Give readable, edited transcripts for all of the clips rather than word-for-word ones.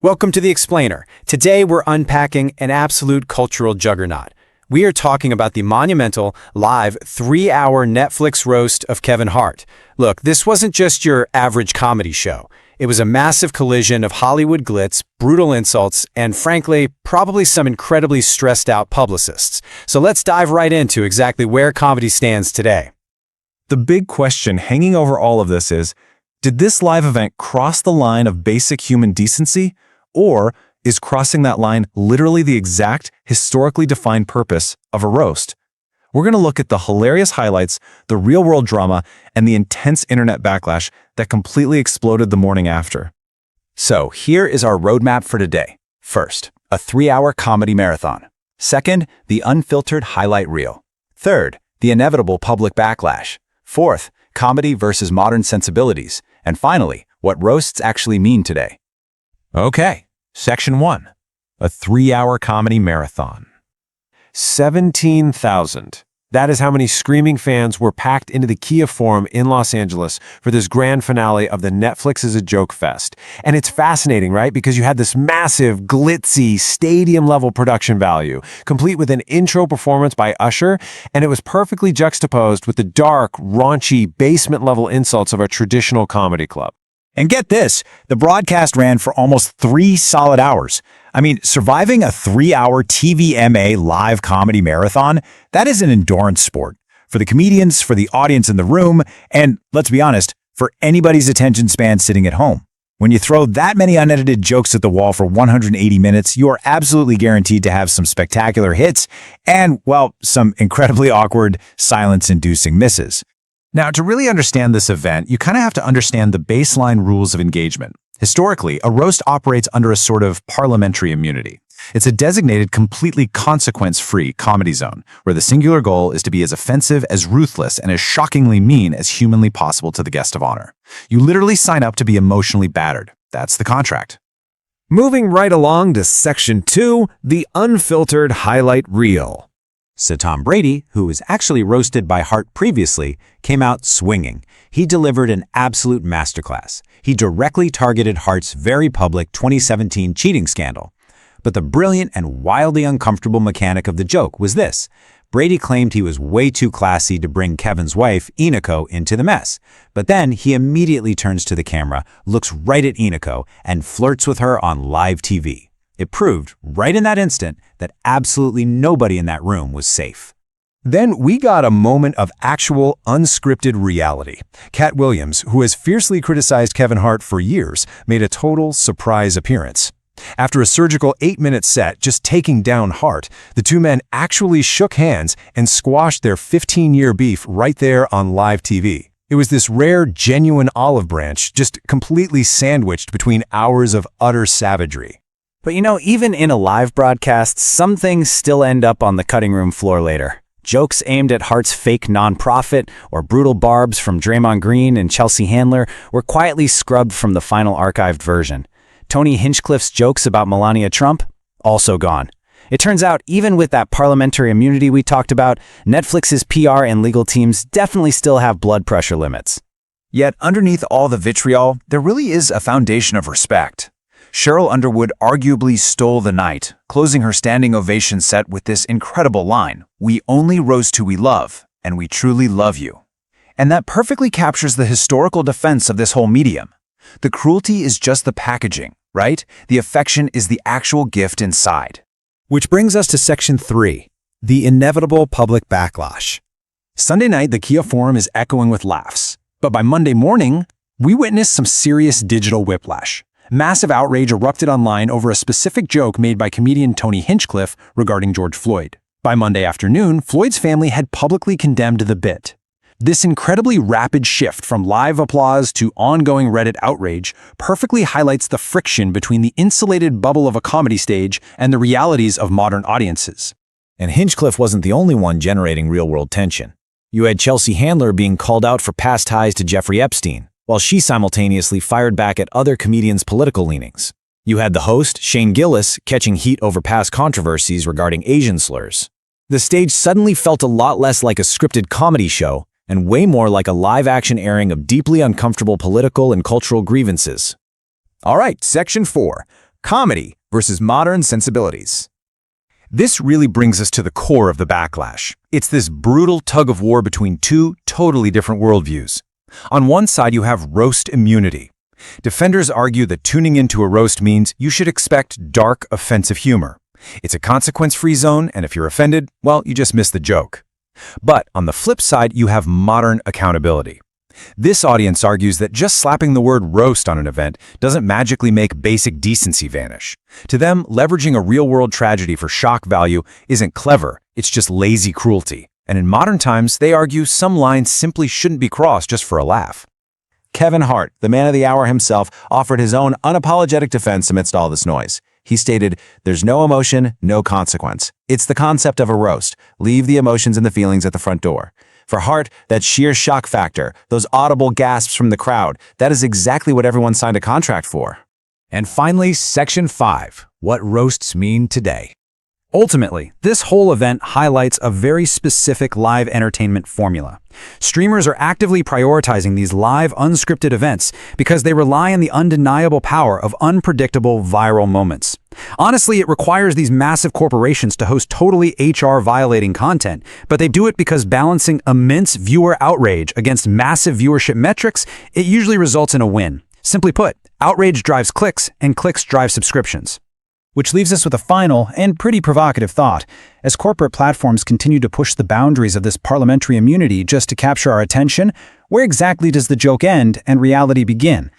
Welcome to The Explainer. Today we're unpacking an absolute cultural juggernaut. We are talking about the monumental, live, 3-hour Netflix roast of Kevin Hart. Look, this wasn't just your average comedy show. It was a massive collision of Hollywood glitz, brutal insults, and frankly, probably some incredibly stressed out publicists. So let's dive right into exactly where comedy stands today. The big question hanging over all of this is, did this live event cross the line of basic human decency, or is crossing that line literally the exact, historically defined purpose of a roast? We're going to look at the hilarious highlights, the real-world drama, and the intense internet backlash that completely exploded the morning after. So here is our roadmap for today. First, a 3-hour comedy marathon. Second, the unfiltered highlight reel. Third, the inevitable public backlash. Fourth, comedy versus modern sensibilities. And finally, what roasts actually mean today. Okay, Section 1, a 3-hour comedy marathon. 17,000. That is how many screaming fans were packed into the Kia Forum in Los Angeles for this grand finale of the Netflix is a Joke Fest. And it's fascinating, right? Because you had this massive, glitzy, stadium-level production value, complete with an intro performance by Usher, and it was perfectly juxtaposed with the dark, raunchy, basement-level insults of a traditional comedy club. And get this, the broadcast ran for almost 3 solid hours. I mean, surviving a 3-hour TVMA live comedy marathon, that is an endurance sport. For the comedians, for the audience in the room, and let's be honest, for anybody's attention span sitting at home. When you throw that many unedited jokes at the wall for 180 minutes, you are absolutely guaranteed to have some spectacular hits and, well, some incredibly awkward, silence-inducing misses. Now, to really understand this event, you kind of have to understand the baseline rules of engagement. Historically, a roast operates under a sort of parliamentary immunity. It's a designated, completely consequence-free comedy zone, where the singular goal is to be as offensive, as ruthless, and as shockingly mean as humanly possible to the guest of honor. You literally sign up to be emotionally battered. That's the contract. Moving right along to Section 2, the unfiltered highlight reel. So Tom Brady, who was actually roasted by Hart previously, came out swinging. He delivered an absolute masterclass. He directly targeted Hart's very public 2017 cheating scandal. But the brilliant and wildly uncomfortable mechanic of the joke was this. Brady claimed he was way too classy to bring Kevin's wife, Eniko, into the mess. But then he immediately turns to the camera, looks right at Eniko, and flirts with her on live TV. It proved, right in that instant, that absolutely nobody in that room was safe. Then we got a moment of actual, unscripted reality. Katt Williams, who has fiercely criticized Kevin Hart for years, made a total surprise appearance. After a surgical 8-minute set just taking down Hart, the two men actually shook hands and squashed their 15-year beef right there on live TV. It was this rare, genuine olive branch just completely sandwiched between hours of utter savagery. But you know, even in a live broadcast, some things still end up on the cutting room floor later. Jokes aimed at Hart's fake nonprofit or brutal barbs from Draymond Green and Chelsea Handler were quietly scrubbed from the final archived version. Tony Hinchcliffe's jokes about Melania Trump, also gone. It turns out, even with that parliamentary immunity we talked about, Netflix's PR and legal teams definitely still have blood pressure limits. Yet underneath all the vitriol, there really is a foundation of respect. Cheryl Underwood arguably stole the night, closing her standing ovation set with this incredible line, "We only roast who we love, and we truly love you." And that perfectly captures the historical defense of this whole medium. The cruelty is just the packaging, right? The affection is the actual gift inside. Which brings us to Section 3, the inevitable public backlash. Sunday night, the Kia Forum is echoing with laughs. But by Monday morning, we witnessed some serious digital whiplash. Massive outrage erupted online over a specific joke made by comedian Tony Hinchcliffe regarding George Floyd. By Monday afternoon, Floyd's family had publicly condemned the bit. This incredibly rapid shift from live applause to ongoing Reddit outrage perfectly highlights the friction between the insulated bubble of a comedy stage and the realities of modern audiences. And Hinchcliffe wasn't the only one generating real-world tension. You had Chelsea Handler being called out for past ties to Jeffrey Epstein, while she simultaneously fired back at other comedians' political leanings. You had the host, Shane Gillis, catching heat over past controversies regarding Asian slurs. The stage suddenly felt a lot less like a scripted comedy show and way more like a live-action airing of deeply uncomfortable political and cultural grievances. All right, Section 4, comedy versus modern sensibilities. This really brings us to the core of the backlash. It's this brutal tug-of-war between two totally different worldviews. On one side, you have roast immunity. Defenders argue that tuning into a roast means you should expect dark, offensive humor. It's a consequence-free zone, and if you're offended, well, you just missed the joke. But on the flip side, you have modern accountability. This audience argues that just slapping the word roast on an event doesn't magically make basic decency vanish. To them, leveraging a real-world tragedy for shock value isn't clever, it's just lazy cruelty. And in modern times, they argue some lines simply shouldn't be crossed just for a laugh. Kevin Hart, the man of the hour himself, offered his own unapologetic defense amidst all this noise. He stated, "There's no emotion, no consequence. It's the concept of a roast. Leave the emotions and the feelings at the front door." For Hart, that sheer shock factor, those audible gasps from the crowd, that is exactly what everyone signed a contract for. And finally, Section 5, what roasts mean today. Ultimately, this whole event highlights a very specific live entertainment formula. Streamers are actively prioritizing these live, unscripted events because they rely on the undeniable power of unpredictable viral moments. Honestly, it requires these massive corporations to host totally HR-violating content, but they do it because balancing immense viewer outrage against massive viewership metrics, it usually results in a win. Simply put, outrage drives clicks, and clicks drive subscriptions. Which leaves us with a final and pretty provocative thought. As corporate platforms continue to push the boundaries of this parliamentary immunity just to capture our attention, where exactly does the joke end and reality begin?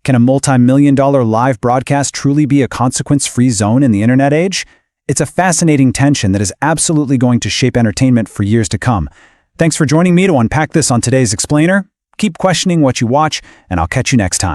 Can a multi-million-dollar live broadcast truly be a consequence-free zone in the internet age? It's a fascinating tension that is absolutely going to shape entertainment for years to come. Thanks for joining me to unpack this on today's Explainer. Keep questioning what you watch, and I'll catch you next time.